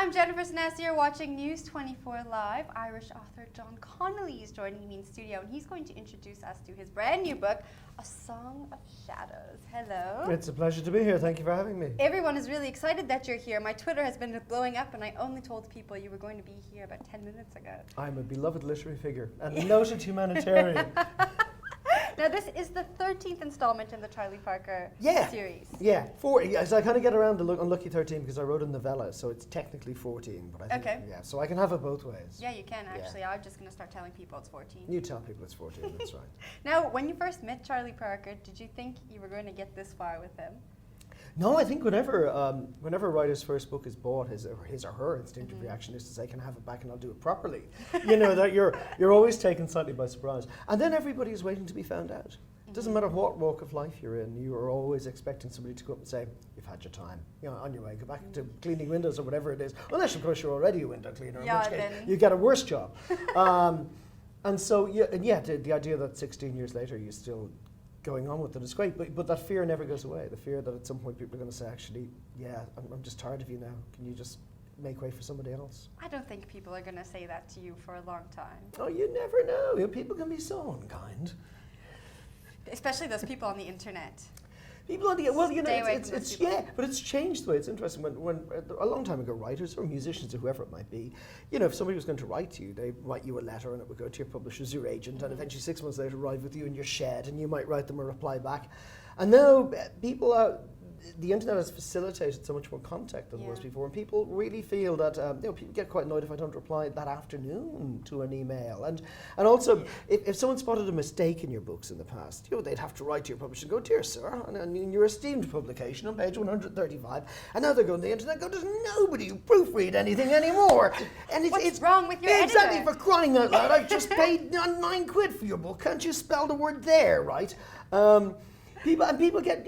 I'm Jennifer Sness. You're watching News 24 Live. Irish author John Connolly is joining me in studio, and he's going to introduce us to his brand new book, A Song of Shadows. Hello. It's a pleasure to be here. Thank you for having me. Everyone is really excited that you're here. My Twitter has been blowing up, and I only told people you were going to be here about 10 minutes ago. I'm a beloved literary figure and a noted humanitarian. Now, this is the 13th installment in the Charlie Parker series. Yeah, 40. So I kind of get around to Unlucky 13 because I wrote a novella, so it's technically 14. But I think, yeah, so I can have it both ways. Yeah, you can actually. Yeah. I'm just going to start telling people it's 14. You tell people it's 14, that's right. Now, when you first met Charlie Parker, did you think you were going to get this far with him? No, I think whenever a writer's first book is bought, his or her instinctive reaction is to say, "Can I have it back and I'll do it properly?" You know, that you're always taken slightly by surprise, and then everybody's waiting to be found out. It doesn't matter what walk of life you're in, you are always expecting somebody to come up and say, "You've had your time. You know, on your way, go back to cleaning windows or whatever it is." Unless, of course, you're already a window cleaner, in which case you get a worse job. And so, the idea that 16 years later you're still going on with it is great, but that fear never goes away. The fear that at some point people are going to say, actually, yeah, I'm just tired of you now. Can you just make way for somebody else? I don't think people are going to say that to you for a long time. Oh, you never know. You know, people can be so unkind. Especially those people on the internet. People on the but it's changed the way. It's interesting when a long time ago, writers or musicians or whoever it might be, you know, if somebody was going to write to you, they'd write you a letter and it would go to your publishers, your agent, and eventually 6 months later arrive with you in your shed, and you might write them a reply back. And now the internet has facilitated so much more contact than it was before, and people really feel that people get quite annoyed if I don't reply that afternoon to an email, and also if someone spotted a mistake in your books in the past, you know, they'd have to write to your publisher and go, "Dear sir, and in your esteemed publication on page 135," and now they're going to the internet and go, "There's nobody who proofread anything anymore." And it's wrong with your editor? Exactly, for crying out loud, I've just paid £9 for your book. Can't you spell the word there right? People get,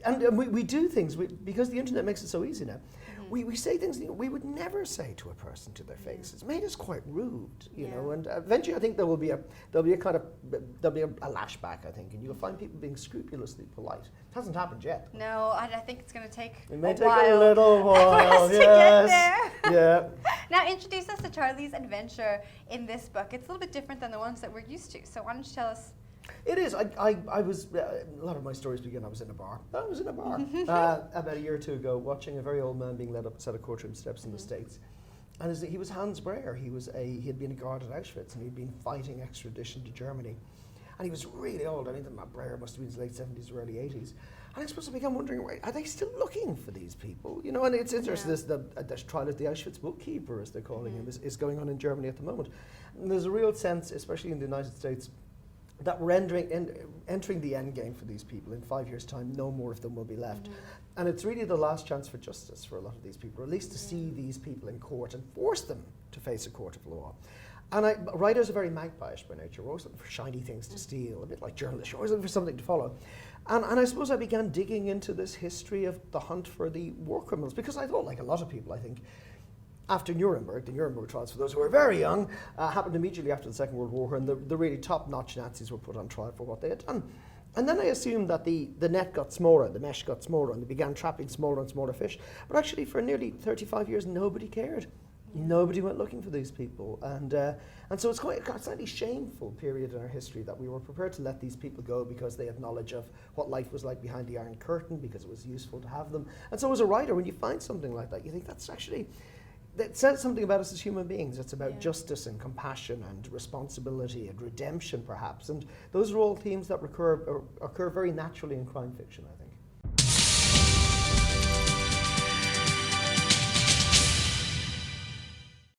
and we do things, because the internet makes it so easy now. We say things we would never say to a person to their face. It's made us quite rude, you know. And eventually, I think there'll be a lashback. I think, and you'll find people being scrupulously polite. It hasn't happened yet. No, I think it's going to take It may a take while a little while. to get there. Yeah. Now, introduce us to Charlie's adventure in this book. It's a little bit different than the ones that we're used to. So why don't you tell us? It is. I was, a lot of my stories begin, I was in a bar about a year or two ago, watching a very old man being led up a set of courtroom steps in the States. And he was Hans Breyer. He had been a guard at Auschwitz, and he'd been fighting extradition to Germany. And he was really old. I think that Breyer must have been in his late 70s or early 80s. And I suppose I began wondering, are they still looking for these people? You know, and it's interesting, the trial of the Auschwitz bookkeeper, as they're calling him, is going on in Germany at the moment. And there's a real sense, especially in the United States, that we're entering the end game for these people. In 5 years' time, no more of them will be left. And it's really the last chance for justice for a lot of these people, or at least to see these people in court and force them to face a court of law. And writers are very magpie-ish by nature. We're always looking for shiny things to steal, a bit like journalists. You're always looking for something to follow. And I suppose I began digging into this history of the hunt for the war criminals, because I thought, like a lot of people, I think, after Nuremberg, the Nuremberg trials, for those who are very young, happened immediately after the Second World War, and the really top-notch Nazis were put on trial for what they had done. And then I assumed that the net got smaller, the mesh got smaller, and they began trapping smaller and smaller fish. But actually, for nearly 35 years, nobody cared. Nobody went looking for these people. And so it's quite a slightly shameful period in our history that we were prepared to let these people go because they had knowledge of what life was like behind the Iron Curtain, because it was useful to have them. And so as a writer, when you find something like that, you think that's actually... That says something about us as human beings. It's about justice and compassion and responsibility and redemption, perhaps. And those are all themes that occur very naturally in crime fiction, I think.